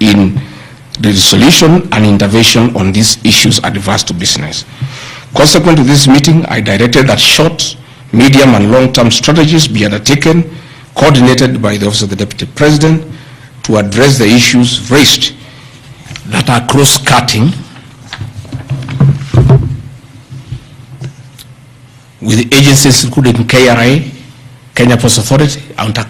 in the resolution and intervention on these issues adverse to business. Consequent to this meeting, I directed that short, medium and long-term strategies be undertaken, coordinated by the Office of the Deputy President, to address the issues raised that are cross-cutting with agencies including KRA, Kenya Post Authority,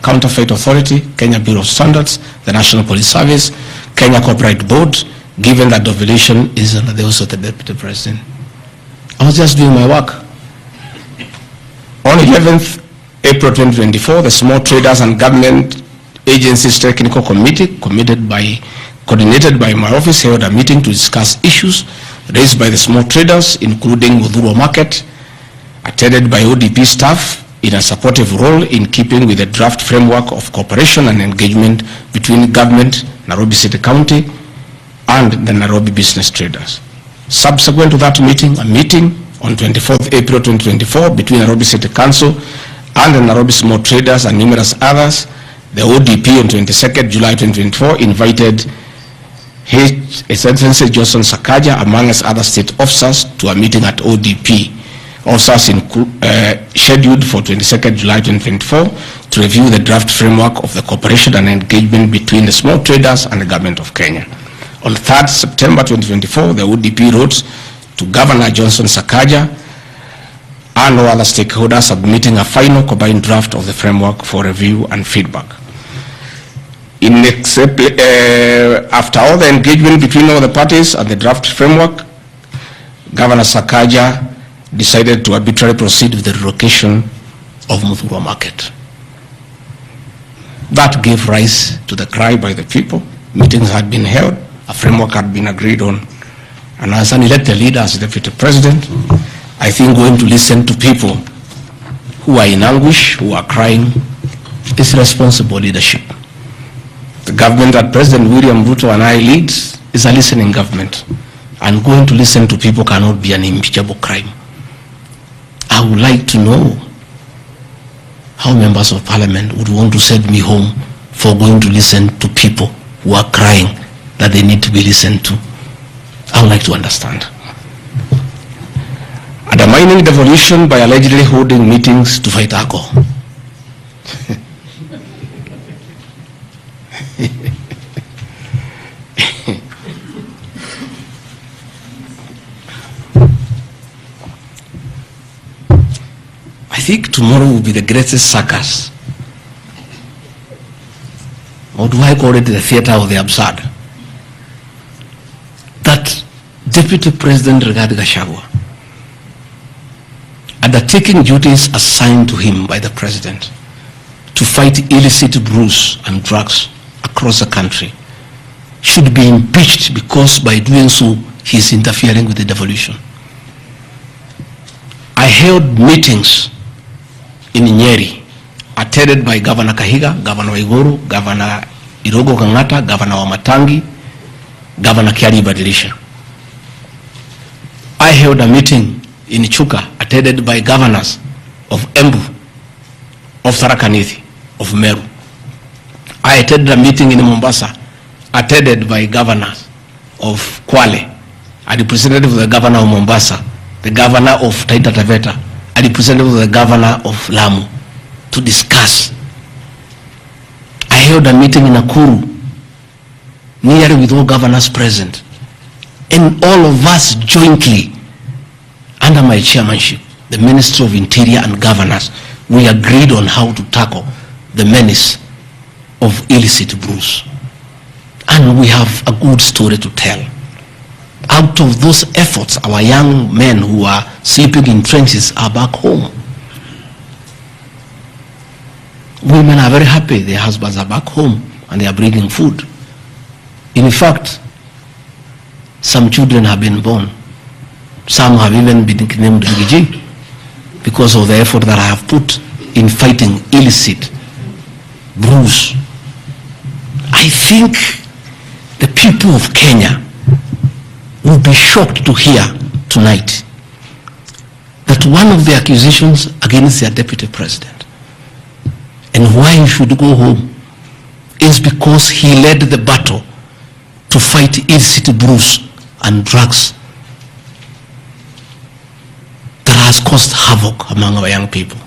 Counterfeit Authority, Kenya Bureau of Standards, the National Police Service, Kenya Copyright Board, given that the violation is under the Office of the Deputy President. I was just doing my work. On 11th April 2024, the Small Traders and Government Agencies Technical Committee, coordinated by my office, held a meeting to discuss issues raised by the small traders, including Udhuru Market, attended by ODP staff in a supportive role in keeping with the draft framework of cooperation and engagement between government, Nairobi City County, and the Nairobi business traders. Subsequent to that meeting, a meeting on 24th April 2024 between Nairobi City Council and the Nairobi small traders and numerous others, the ODP on 22nd July 2024 invited His Excellency Johnson Sakaja, among other state officers, to a meeting at ODP. Officers scheduled for 22nd July 2024 to review the draft framework of the cooperation and engagement between the small traders and the government of Kenya. On 3rd September 2024, the ODP wrote to Governor Johnson Sakaja and all other stakeholders, submitting a final combined draft of the framework for review and feedback. After all the engagement between all the parties and the draft framework, Governor Sakaja decided to arbitrarily proceed with the relocation of Udhuru Market. That gave rise to the cry by the people. Meetings had been held, a framework had been agreed on, and as an elected leader, as Deputy President, I think going to listen to people who are in anguish, who are crying, is responsible leadership. The government that President William Ruto and I lead is a listening government, and going to listen to people cannot be an impeachable crime. I would like to know how members of parliament would want to send me home for going to listen to people who are crying that they need to be listened to. I would like to understand. Undermining devolution by allegedly holding meetings to fight alcohol. I think tomorrow will be the greatest circus. Or do I call it the theater of the absurd? That Deputy President Rigathi Gachagua, undertaking duties assigned to him by the President to fight illicit brews and drugs across the country, should be impeached because by doing so he is interfering with the devolution. I held meetings in Nyeri, attended by Governor Kahiga, Governor Waiguru, Governor Irogo Kangata, Governor Wamatangi, Governor Kiari Badilisha. I held a meeting in Chuka, attended by governors of Embu, of Tharaka Nithi, of Meru. I attended a meeting in Mombasa, attended by governors of Kwale, a representative of the governor of Mombasa, the governor of Taita Taveta, a representative of the governor of Lamu, to discuss. I held a meeting in Nakuru, nearly with all governors present, and all of us jointly, under my chairmanship, the Ministry of Interior and Governors, we agreed on how to tackle the menace of illicit brews. And we have a good story to tell. Out of those efforts, our young men who are sleeping in trenches are back home. Women are very happy, their husbands are back home and they are bringing food. In fact, some children have been born. Some have even been named Rigiji because of the effort that I have put in fighting illicit brews. I think the people of Kenya will be shocked to hear tonight that one of the accusations against their deputy president and why he should go home is because he led the battle fight illicit brews and drugs that has caused havoc among our young people.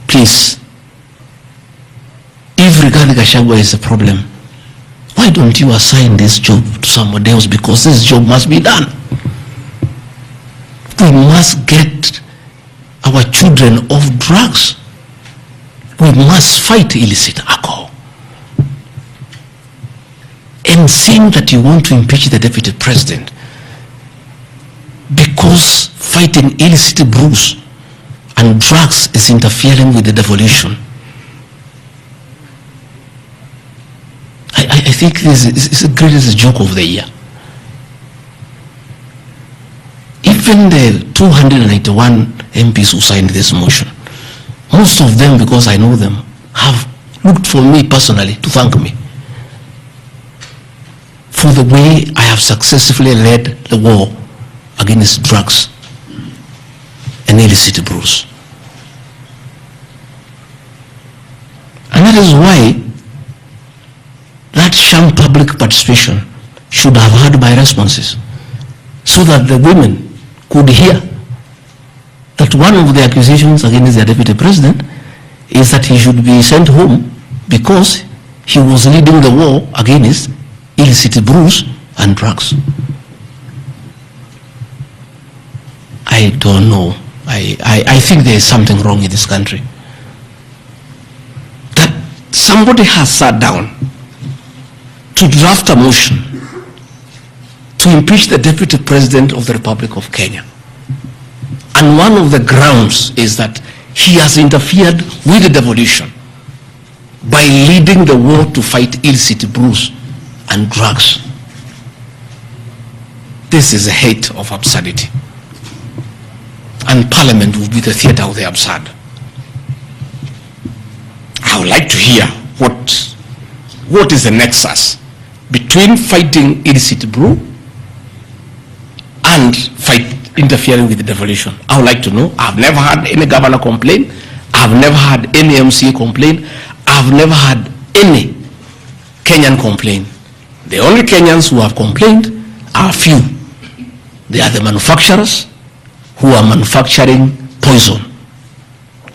Please, if Rigathi Gachagua is a problem, why don't you assign this job to somebody else? Because this job must be done. We must get our children off drugs. We must fight illicit alcohol. And saying that you want to impeach the deputy president because fighting illicit brews and drugs is interfering with the devolution. I think this is the greatest joke of the year. Even the 291 MPs who signed this motion, most of them, because I know them, have looked for me personally to thank me for the way I have successfully led the war against drugs and illicit brews. And that is why that sham public participation should have had my responses, so that the women could hear that one of the accusations against the deputy president is that he should be sent home because he was leading the war against illicit brews and drugs. I don't know. I think there is something wrong in this country. That somebody has sat down to draft a motion to impeach the deputy president of the Republic of Kenya. And one of the grounds is that he has interfered with the devolution by leading the war to fight illicit brews and drugs. This is a height of absurdity. And Parliament will be the theater of the absurd. I would like to hear what is the nexus between fighting illicit brew and interfering with the devolution. I would like to know. I've never had any governor complain. I've never had any MCA complain. I've never had any Kenyan complain. The only Kenyans who have complained are few. They are the manufacturers who are manufacturing poison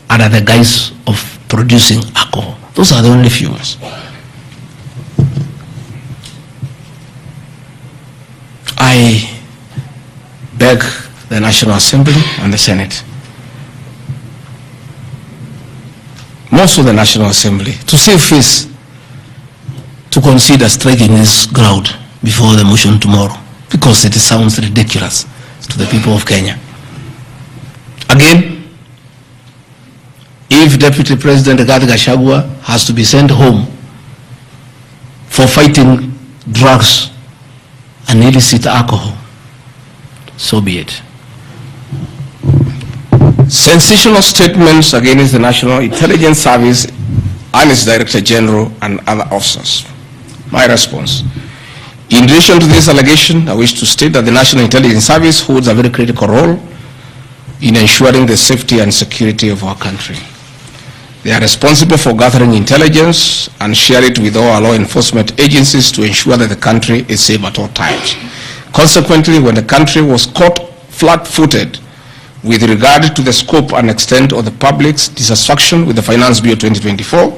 under the guise of producing alcohol. Those are the only few ones. I beg the National Assembly and the Senate, most of the National Assembly, to save face, to consider striking this ground before the motion tomorrow, because it sounds ridiculous to the people of Kenya. Again, if Deputy President Rigathi Gachagua has to be sent home for fighting drugs and illicit alcohol, so be it. Sensational statements against the National Intelligence Service and its Director General and other officers. My response. In relation to this allegation, I wish to state that the National Intelligence Service holds a very critical role in ensuring the safety and security of our country. They are responsible for gathering intelligence and share it with all our law enforcement agencies to ensure that the country is safe at all times. Consequently, when the country was caught flat-footed with regard to the scope and extent of the public's dissatisfaction with the Finance Bill 2024,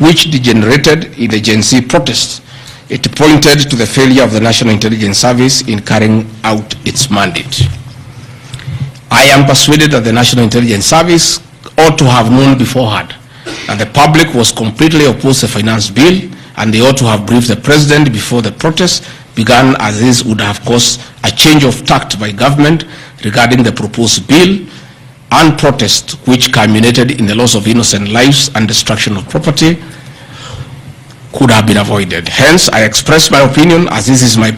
which degenerated in the Gen Z protests, it pointed to the failure of the National Intelligence Service in carrying out its mandate. I am persuaded that the National Intelligence Service ought to have known beforehand that the public was completely opposed to the Finance Bill, and they ought to have briefed the President before the protests began, as this would have caused a change of tact by government regarding the proposed bill, and protest which culminated in the loss of innocent lives and destruction of property could have been avoided. Hence, I express my opinion, as this is in my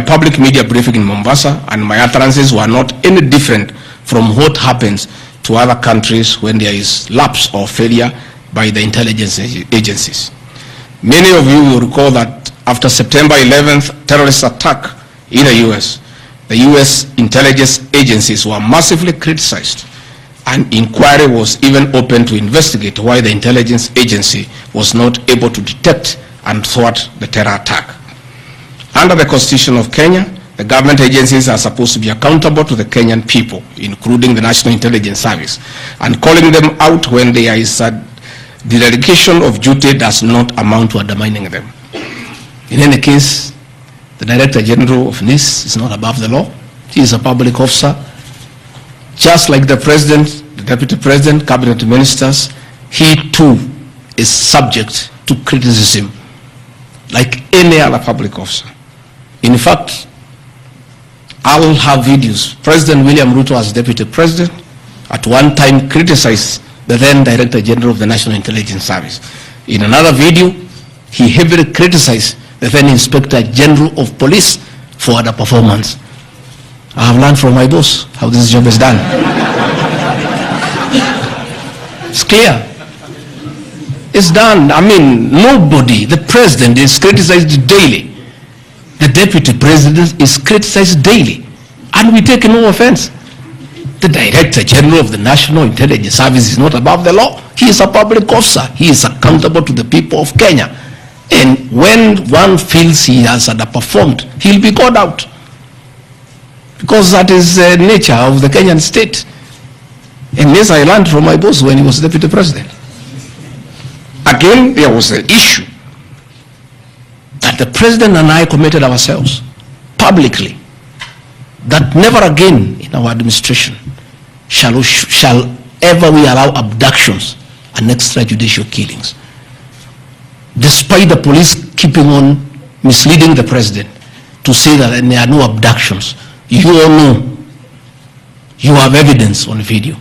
public media briefing in Mombasa, and my utterances were not any different from what happens to other countries when there is lapse or failure by the intelligence agencies. Many of you will recall that after September 11th terrorist attack in the US intelligence agencies were massively criticized An inquiry was even opened to investigate why the intelligence agency was not able to detect and thwart the terror attack. Under the Constitution of Kenya, the government agencies are supposed to be accountable to the Kenyan people, including the National Intelligence Service, and calling them out when there is a dereliction of duty does not amount to undermining them. In any case, the Director General of NIS is not above the law. He is a public officer. Just like the President, the Deputy President, Cabinet Ministers, he too is subject to criticism like any other public officer. In fact, I will have videos. President William Ruto, as Deputy President, at one time criticized the then Director General of the National Intelligence Service. In another video, he heavily criticized the then Inspector General of Police for the performance. I have learned from my boss how this job is done. It's clear. It's done. I mean, nobody, the President is criticized daily. The Deputy President is criticized daily. And we take no offense. The Director General of the National Intelligence Service is not above the law. He is a public officer. He is accountable to the people of Kenya. And when one feels he has underperformed, he'll be called out. Because that is the nature of the Kenyan state. And this I learned from my boss when he was Deputy President. Again, there was an issue that the President and I committed ourselves publicly that never again in our administration shall ever we allow abductions and extrajudicial killings. Despite the police keeping on misleading the President to say that there are no abductions, you all know, you have evidence on video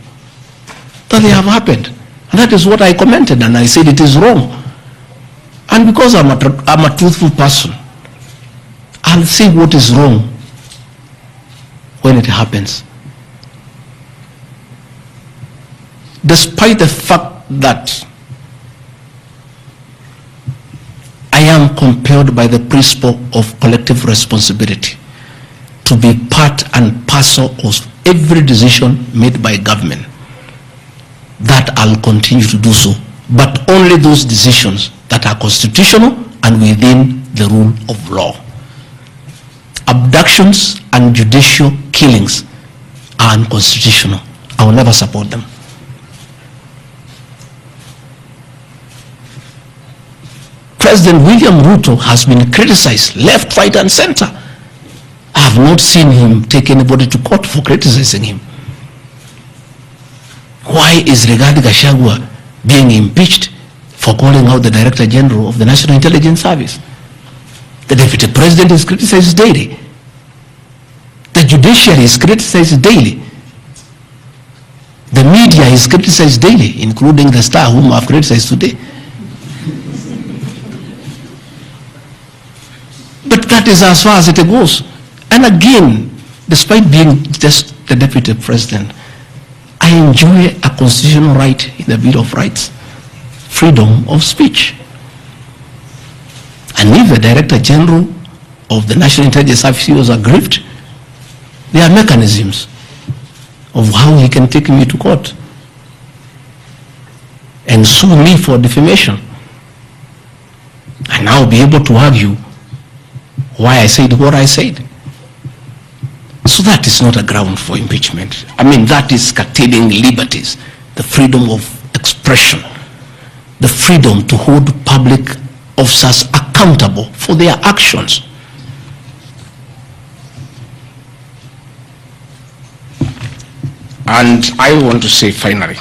that they have happened. And that is what I commented, and I said it is wrong. And because I'm a truthful person, I'll say what is wrong when it happens. Despite the fact that I am compelled by the principle of collective responsibility to be part and parcel of every decision made by government, that I'll continue to do so, but only those decisions that are constitutional and within the rule of law. Abductions and judicial killings are unconstitutional. I will never support them. President William Ruto has been criticized left, right, and center. I have not seen him take anybody to court for criticizing him. Why is Rigathi Gachagua being impeached for calling out the Director General of the National Intelligence Service? The Deputy President is criticized daily. The judiciary is criticized daily. The media is criticized daily, including the Star, whom I have criticized today. But that is as far as it goes. And again, despite being just the Deputy President, I enjoy a constitutional right in the Bill of Rights, freedom of speech. And if the Director General of the National Intelligence Service was aggrieved, there are mechanisms of how he can take me to court and sue me for defamation. And I'll be able to argue why I said what I said. So that is not a ground for impeachment. I mean, that is curtailing liberties, the freedom of expression, the freedom to hold public officers accountable for their actions. And I want to say finally,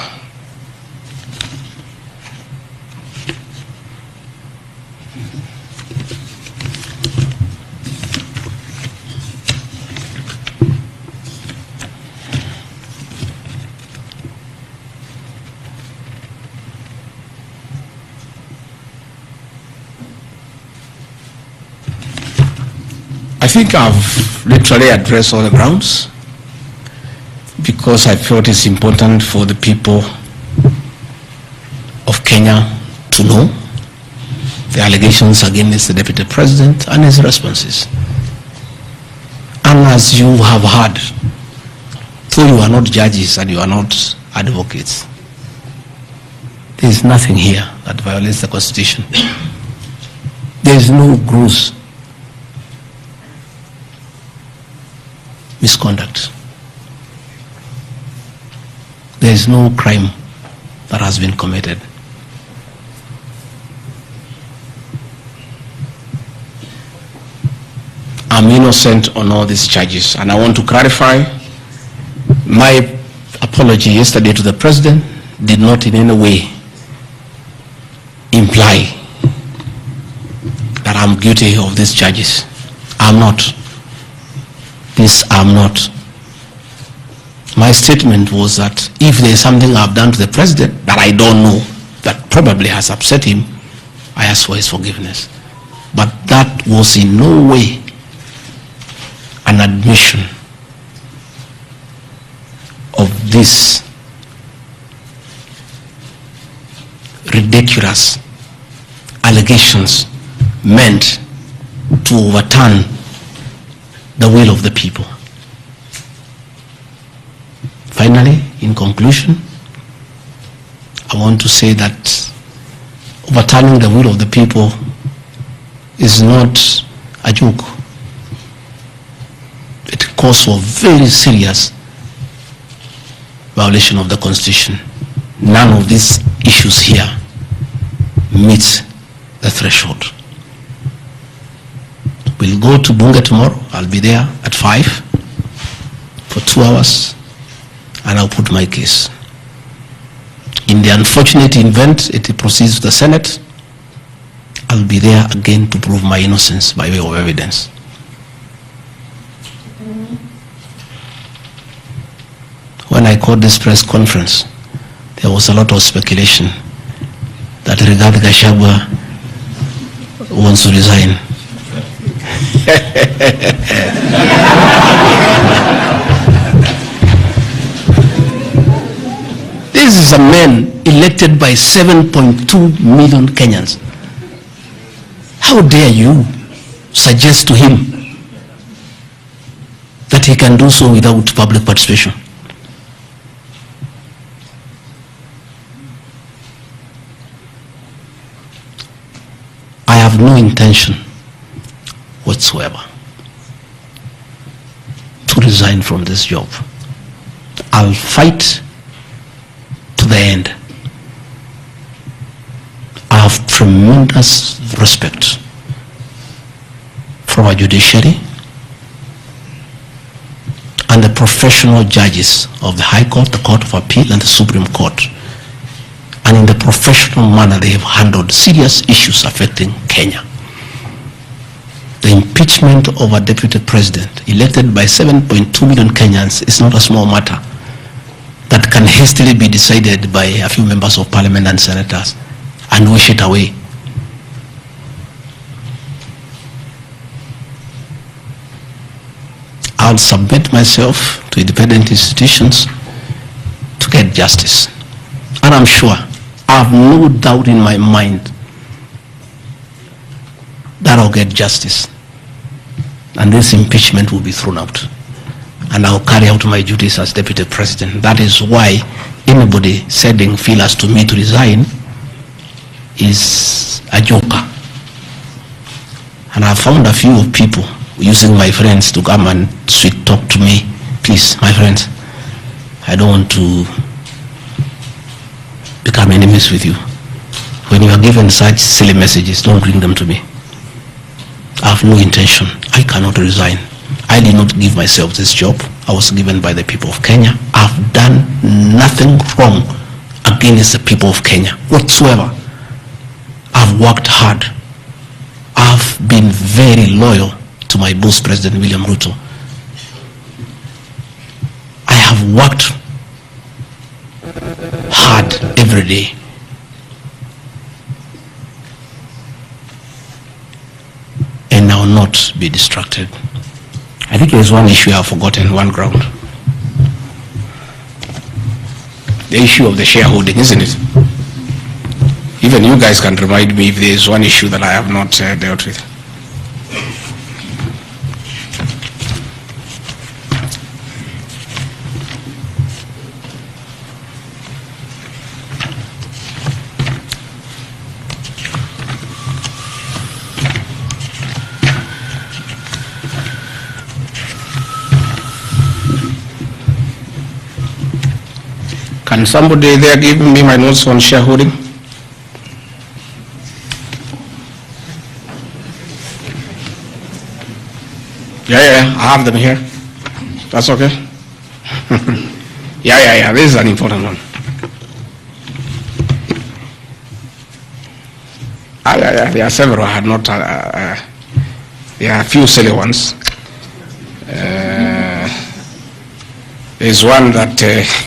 I think I've literally addressed all the grounds because I felt it's important for the people of Kenya to know the allegations against the Deputy President and his responses. And as you have heard, though you are not judges and you are not advocates. There is nothing here that violates the Constitution. There is no gross misconduct. There is no crime that has been committed. I'm innocent on all these charges, and I want to clarify my apology yesterday to the President did not in any way imply that I'm guilty of these charges. I'm not. This I'm not. My statement was that if there is something I've done to the President that I don't know, that probably has upset him, I ask for his forgiveness. But that was in no way an admission of this ridiculous allegations meant to overturn the will of the people. Finally, in conclusion, I want to say that overturning the will of the people is not a joke. It calls for very serious violation of the Constitution. None of these issues here meets the threshold. We'll go to Bunge tomorrow. I'll be there at 5 for 2 hours, and I'll put my case. In the unfortunate event it proceeds to the Senate, I'll be there again to prove my innocence by way of evidence. When I called this press conference, there was a lot of speculation that DP Gachagua wants to resign. This is a man elected by 7.2 million Kenyans. How dare you suggest to him that he can do so without public participation? I have no intention whatsoever to resign from this job. I'll fight to the end. I have tremendous respect for our judiciary and the professional judges of the High Court, the Court of Appeal, and the Supreme Court, and in the professional manner they have handled serious issues affecting Kenya. The impeachment of a deputy president elected by 7.2 million Kenyans is not a small matter that can hastily be decided by a few members of parliament and senators and wish it away. I'll submit myself to independent institutions to get justice. And I'm sure, I have no doubt in my mind that I'll get justice. And this impeachment will be thrown out. And I'll carry out my duties as deputy president. That is why anybody sending feelers to me to resign is a joker. And I found a few of people using my friends to come and sweet talk to me. Please, my friends, I don't want to become enemies with you. When you are given such silly messages, don't bring them to me. I have no intention. I cannot resign. I did not give myself this job. I was given by the people of Kenya. I've done nothing wrong against the people of Kenya whatsoever. I've worked hard. I've been very loyal to my boss, President William Ruto. I have worked hard every day. And I will not be distracted. I think there's one issue I've forgotten, one ground. The issue of the shareholding, isn't it? Even you guys can remind me if there is one issue that I have not dealt with. Can somebody there give me my notes on shareholding? Yeah, I have them here. That's okay. Yeah, this is an important one. There are several. I had not. There are a few silly ones. There's one that